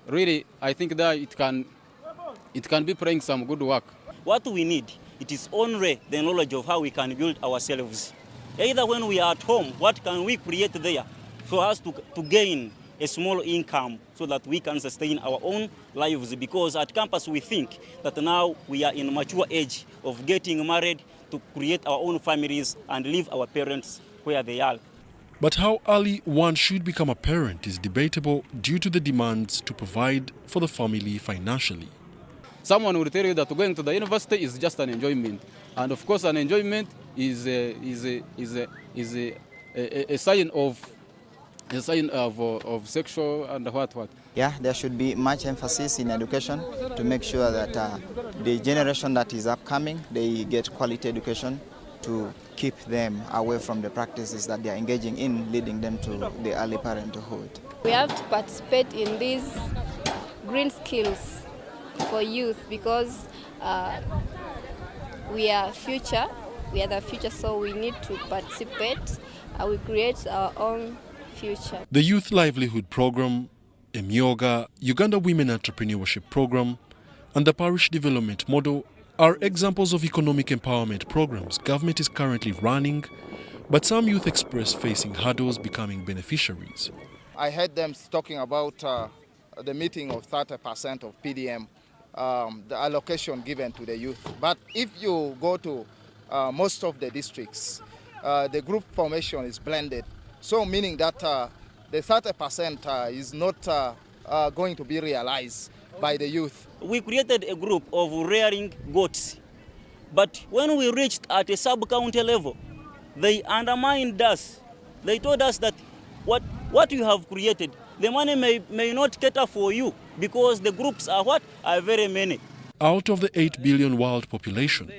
really, I think that it can be playing some good work.
What we need, it is only the knowledge of how we can build ourselves. Either when we are at home, what can we create there for us to gain a small income so that we can sustain our own lives? Because at campus we think that now we are in a mature age of getting married to create our own families and leave our parents where they are.
But how early one should become a parent is debatable due to the demands to provide for the family financially.
Someone will tell you that going to the university is just an enjoyment, and of course, an enjoyment is a sign of sexual and what.
Yeah, there should be much emphasis in education to make sure that the generation that is upcoming, they get quality education to keep them away from the practices that they are engaging in, leading them to the early parenthood.
We have to participate in these green skills for youth because we are the future, so we need to participate and we create our own future.
The Youth Livelihood Program, Emyoga, Uganda Women Entrepreneurship Program, and the Parish Development Model are examples of economic empowerment programs government is currently running, but some youth express facing hurdles becoming beneficiaries.
I heard them talking about the meeting of 30% of PDM, the allocation given to the youth. But if you go to most of the districts, the group formation is blended. So meaning that the 30% is not going to be realized by the youth.
We created a group of rearing goats, but when we reached at a sub-county level, they undermined us. They told us that what you have created, the money may not cater for you because the groups are very many.
Out of the 8 billion world population,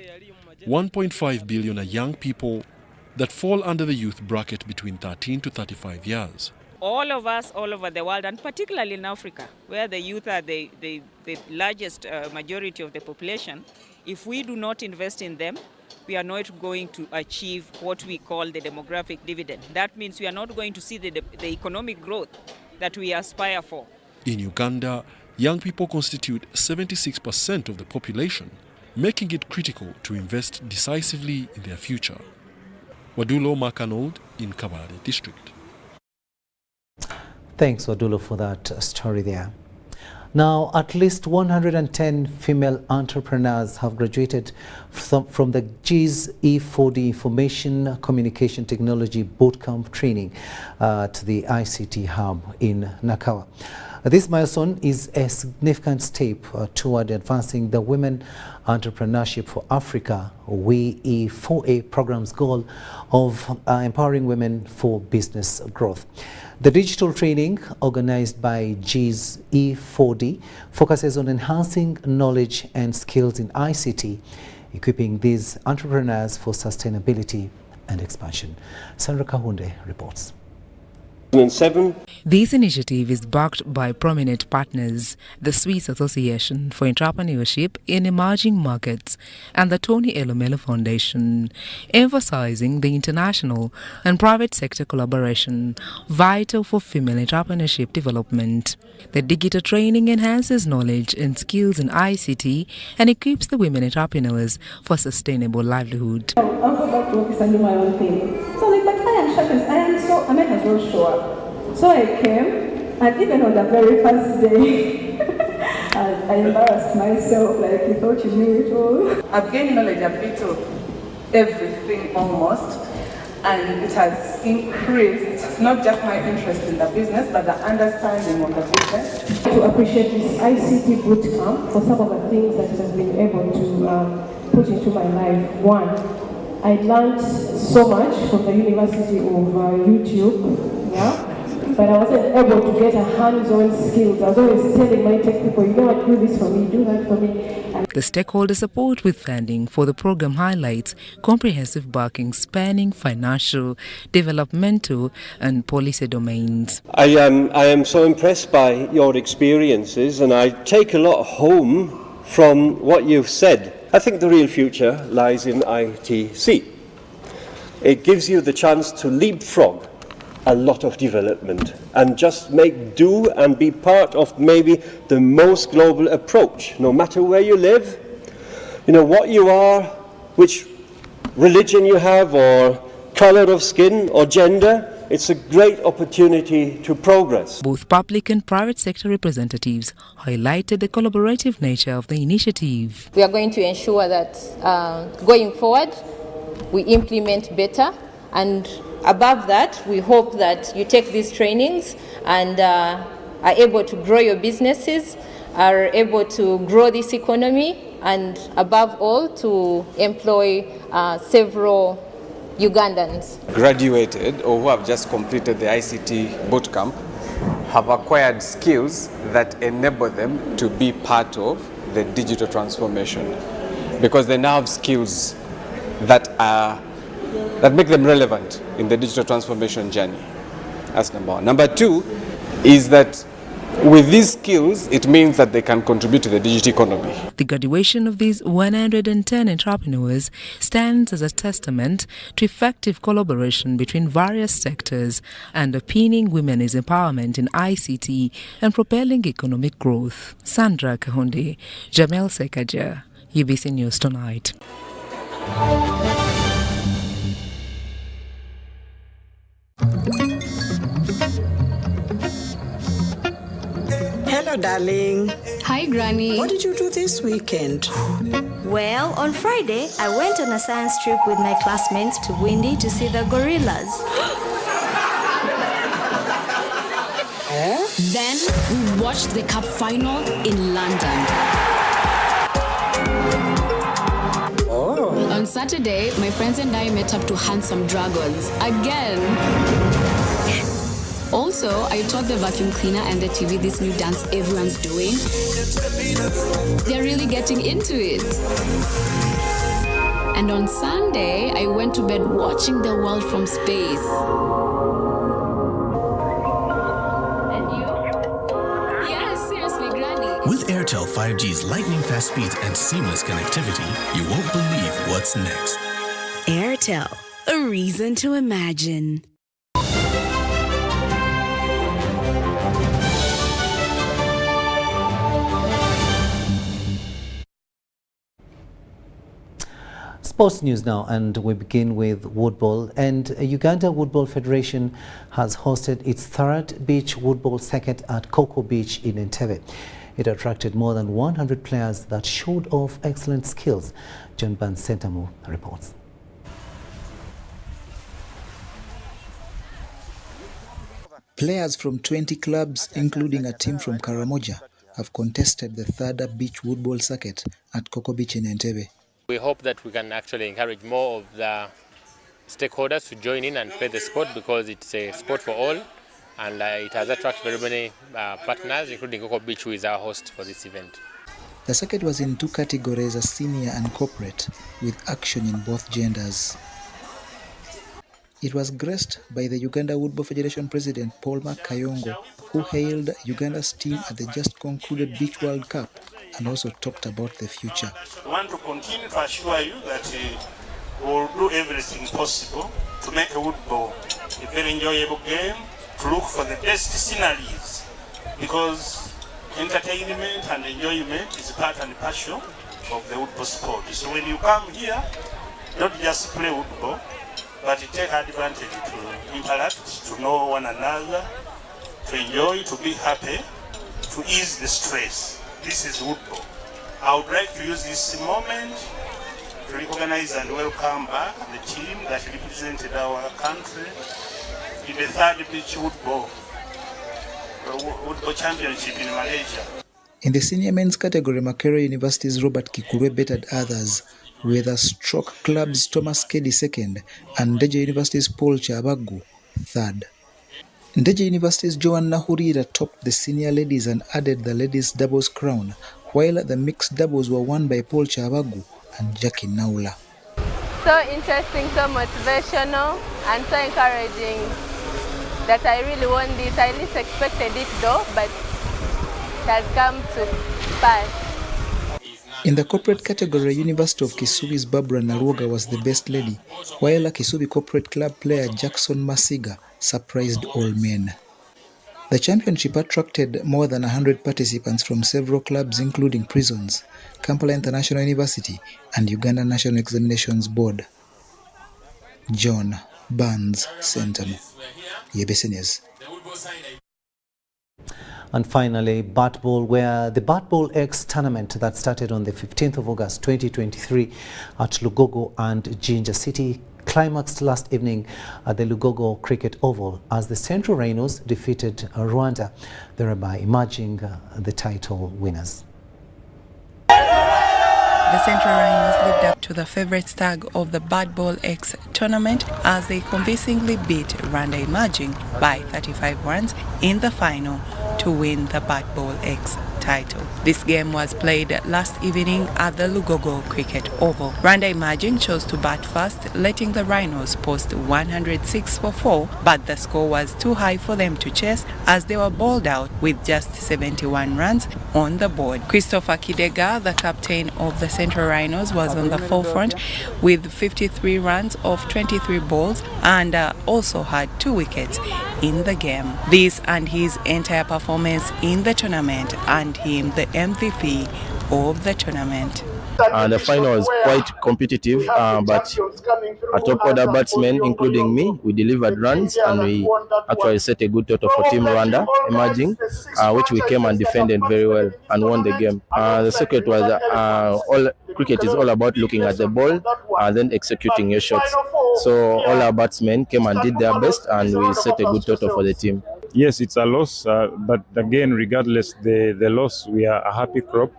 1.5 billion are young people that fall under the youth bracket between 13 to 35 years.
All of us all over the world, and particularly in Africa, where the youth are the largest majority of the population, if we do not invest in them, we are not going to achieve what we call the demographic dividend. That means we are not going to see the economic growth that we aspire for.
In Uganda, young people constitute 76% of the population, making it critical to invest decisively in their future. Wadulo Makanold in Kabale District.
Thanks, Wadulo, for that story there. Now, at least 110 female entrepreneurs have graduated from the GIS E4D Information Communication Technology Bootcamp training to the ICT Hub in Nakawa. This milestone is a significant step toward advancing the Women Entrepreneurship for Africa WE4A program's goal of empowering women for business growth. The digital training, organized by GIS E4D, focuses on enhancing knowledge and skills in ICT, equipping these entrepreneurs for sustainability and expansion. Sandra Kahunde reports.
This initiative is backed by prominent partners, the Swiss Association for Entrepreneurship in Emerging Markets and the Tony Elumelu Foundation, emphasizing the international and private sector collaboration vital for female entrepreneurship development. The digital training enhances knowledge and skills in ICT and equips the women entrepreneurs for sustainable livelihood.
I'll go back to office and do my own thing. So like, but I might as well show up. So I came, and even on the very first day, I embarrassed myself, like you thought you knew it all. I've gained knowledge a bit of everything almost, and it has increased not just my interest in the business, but the understanding of the business.
To appreciate this ICT bootcamp for some of the things that it has been able to put into my life. One, I learned so much from the University of YouTube, yeah? But I wasn't able to get a hands-on skills. I was always telling my tech people, you know what, do this for me, do that for me. And
the stakeholder support with funding for the program highlights comprehensive backing spanning financial, developmental and policy domains.
I am so impressed by your experiences, and I take a lot home from what you've said. I think the real future lies in ITC. It gives you the chance to leapfrog a lot of development and just make do and be part of maybe the most global approach, no matter where you live, you know, what you are, which religion you have, or color of skin or gender. It's a great opportunity to progress.
Both public and private sector representatives highlighted the collaborative nature of the initiative.
We are going to ensure that going forward, we implement better, and above that, we hope that you take these trainings and are able to grow your businesses, are able to grow this economy, and above all, to employ several Ugandans.
Graduated or who have just completed the ICT bootcamp have acquired skills that enable them to be part of the digital transformation, because they now have skills that make them relevant in the digital transformation journey. That's number one. Number two is that with these skills, it means that they can contribute to the digital economy.
The graduation of these 110 entrepreneurs stands as a testament to effective collaboration between various sectors, underpinning women's empowerment in ICT and propelling economic growth. Sandra Kahunde, Jamel Sekaja, UBC News Tonight.
Hello, darling.
Hi, Granny.
What did you do this weekend?
Well, on Friday, I went on a science trip with my classmates to Windy to see the gorillas.
Then we watched the cup final in London.
Oh.
On Saturday, my friends and I met up to hunt some dragons again. Also, I taught the vacuum cleaner and the TV this new dance everyone's doing. They're really getting into it.
And on Sunday, I went to bed watching the world from space. And you? Yes, seriously, Granny.
With Airtel 5G's lightning-fast speeds and seamless connectivity, you won't believe what's next.
Airtel, a reason to imagine.
Sports news now, and we begin with Woodball. And Uganda Woodball Federation has hosted its third beach woodball circuit at Coco Beach in Entebbe. It attracted more than 100 players that showed off excellent skills. John Burns Sentamu reports.
Players from 20 clubs, including a team from Karamoja, have contested the third beach woodball circuit at Coco Beach in Entebbe.
We hope that we can actually encourage more of the stakeholders to join in and play the sport, because it's a sport for all, and it has attracted very many partners, including Coco Beach, who is our host for this event.
The circuit was in two categories, a senior and corporate, with action in both genders. It was graced by the Uganda Woodball Federation President Paul Makayongo, who hailed Uganda's team at the just concluded Beach World Cup and also talked about the future.
I want to continue to assure you that we will do everything possible to make a woodball a very enjoyable game, to look for the best sceneries, because entertainment and enjoyment is part and parcel of the woodball sport. So when you come here, don't just play woodball, but take advantage to interact, to know one another, to enjoy, to be happy, to ease the stress. This is woodball. I would like to use this moment to recognize and welcome back the team that represented our country in the third beach woodball championship in Malaysia.
In the senior men's category, Makerere University's Robert Kikulwe bettered others, with the Stroke Club's Thomas Kedi second and Ndeje University's Paul Chabagu third. Ndeje University's Joan Nahurira topped the senior ladies and added the ladies' doubles crown, while the mixed doubles were won by Paul Chabagu and Jackie Naula.
So interesting, so motivational, and so encouraging that I really won this. I least expected it though, but it has come to pass.
In the corporate category, University of Kisubi's Barbara Naruoga was the best lady, while a Kisubi Corporate Club player Jackson Masiga surprised all men. The championship attracted more than 100 participants from several clubs, including Prisons, Kampala International University, and Uganda National Examinations Board. John Burns Sentamu, YBC News.
And finally, Batball, where the Batball X tournament that started on the 15th of August 2023 at Lugogo and Jinja City climaxed last evening at the Lugogo Cricket Oval as the Central Rhinos defeated Rwanda, thereby emerging the title winners.
The Central Rhinos lived up to the favourite tag of the Batball X tournament as they convincingly beat Rwanda, emerging by 35 runs in the final to win the Batball X title. This game was played last evening at the Lugogo Cricket Oval. Rwanda Emerging chose to bat first, letting the Rhinos post 106 for 4, but the score was too high for them to chase as they were bowled out with just 71 runs on the board. Christopher Kidega, the captain of the Central Rhinos, was on the forefront with 53 runs off 23 balls and also had 2 wickets in the game. This and his entire performance in the tournament earned him the MVP of the tournament.
The final was quite competitive, but a top order batsmen, including me, we delivered runs and we actually set a good total for Team Rwanda Emerging, which we came and defended very well and won the game. The secret was all cricket is all about looking at the ball and then executing your shots. So all our batsmen came and did their best and we set a good total for the team.
yes, it's a loss, but again, regardless the loss, we are a happy crop.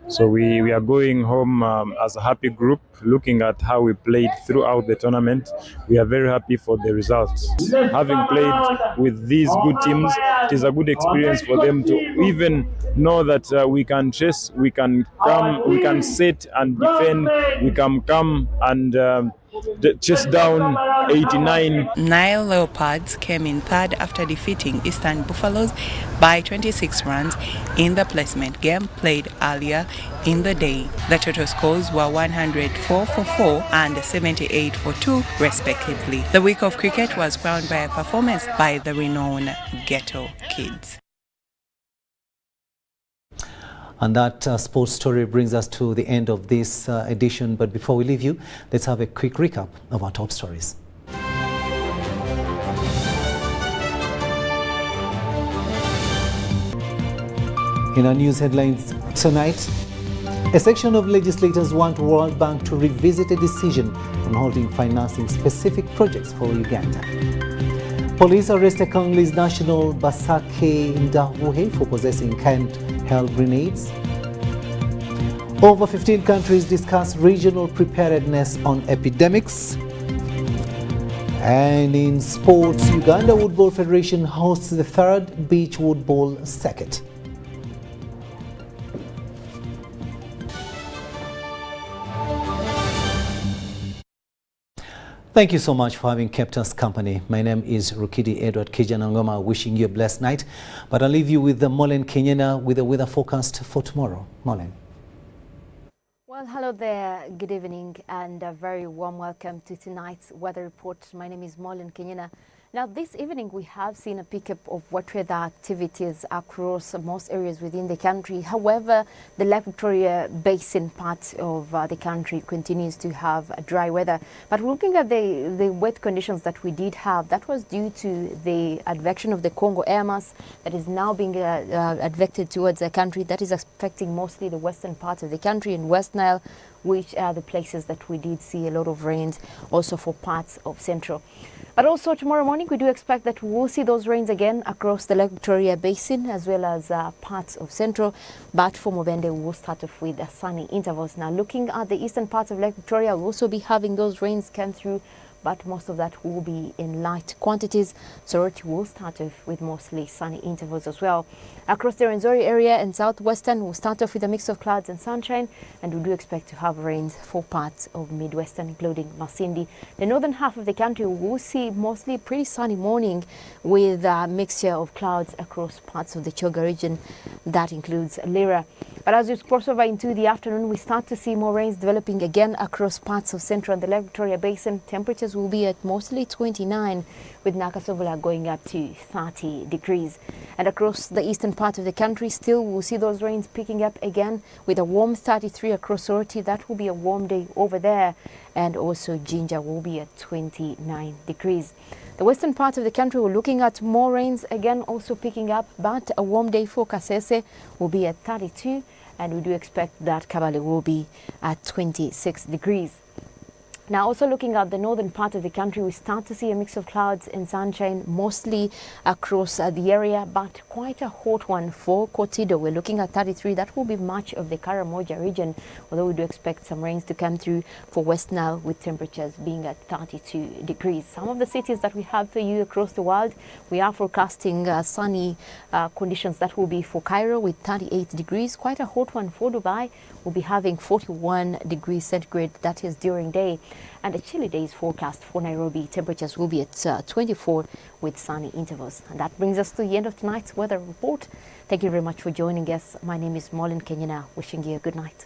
So we are going home as a happy group, looking at how we played throughout the tournament. We are very happy for the results. Having played with these good teams, it is a good experience for them to even know that we can chase, we can come, we can sit and defend, we can come and chase down 89.
Nile Leopards came in third after defeating Eastern Buffaloes by 26 runs in the placement game played earlier in the day. The total scores were 104 for 4 and 78 for 2 respectively. The week of cricket was crowned by a performance by the renowned Ghetto Kids.
And that sports story brings us to the end of this edition. But before we leave you, let's have a quick recap of our top stories. In our news headlines tonight, a section of legislators want World Bank to revisit a decision on halting financing specific projects for Uganda. Police arrested Congolese national Basake Ndahuhe for possessing handheld grenades. Over 15 countries discuss regional preparedness on epidemics. And in sports, Uganda Woodball Federation hosts the 3rd Beach Woodball Circuit. Thank you so much for having kept us company. My name is Rukidi Edward Kijanangoma, wishing you a blessed night. But I'll leave you with the Molen Kenyana with the weather forecast for tomorrow. Molen.
Well, hello there. Good evening and a very warm welcome to tonight's weather report. My name is Molen Kenyana. Now, this evening we have seen a pickup of wet weather activities across most areas within the country. However, the Lake Victoria Basin part of the country continues to have dry weather. But looking at the wet conditions that we did have, that was due to the advection of the Congo air mass that is now being advected towards the country. That is affecting mostly the western part of the country and West Nile, which are the places that we did see a lot of rains, also for parts of Central. But also tomorrow morning, we do expect that we will see those rains again across the Lake Victoria Basin as well as parts of Central. But for Mubende, we will start off with sunny intervals. Now, looking at the eastern parts of Lake Victoria, we'll also be having those rains come through, but most of that will be in light quantities. Soroti will start off with mostly sunny intervals as well. Across the Rwenzori area and southwestern, we'll start off with a mix of clouds and sunshine, and we do expect to have rains for parts of midwestern, including Masindi. The northern half of the country will see mostly pretty sunny morning with a mixture of clouds across parts of the Choga region. That includes Lira. But as we cross over into the afternoon, we start to see more rains developing again across parts of Central and the Lake Victoria Basin. Temperatures will be at mostly 29, with Nakasovola going up to 30 degrees. And across the eastern part of the country, still we'll see those rains picking up again with a warm 33 across Soroti. That will be a warm day over there. And also Jinja will be at 29 degrees. The western part of the country, we're looking at more rains again also picking up, but a warm day for Kasese will be at 32, and we do expect that Kabale will be at 26 degrees. Now, also looking at the northern part of the country, we start to see a mix of clouds and sunshine mostly across the area, but quite a hot one for Kotido. We're looking at 33. That will be much of the Karamoja region, although we do expect some rains to come through for West Nile with temperatures being at 32 degrees. Some of the cities that we have for you across the world, we are forecasting sunny conditions. That will be for Cairo with 38 degrees. Quite a hot one for Dubai. We'll be having 41 degrees centigrade. That is during day. And a chilly day is forecast for Nairobi. Temperatures will be at 24 with sunny intervals. And that brings us to the end of tonight's weather report. Thank you very much for joining us. My name is Molen Kenyana, wishing you a good night.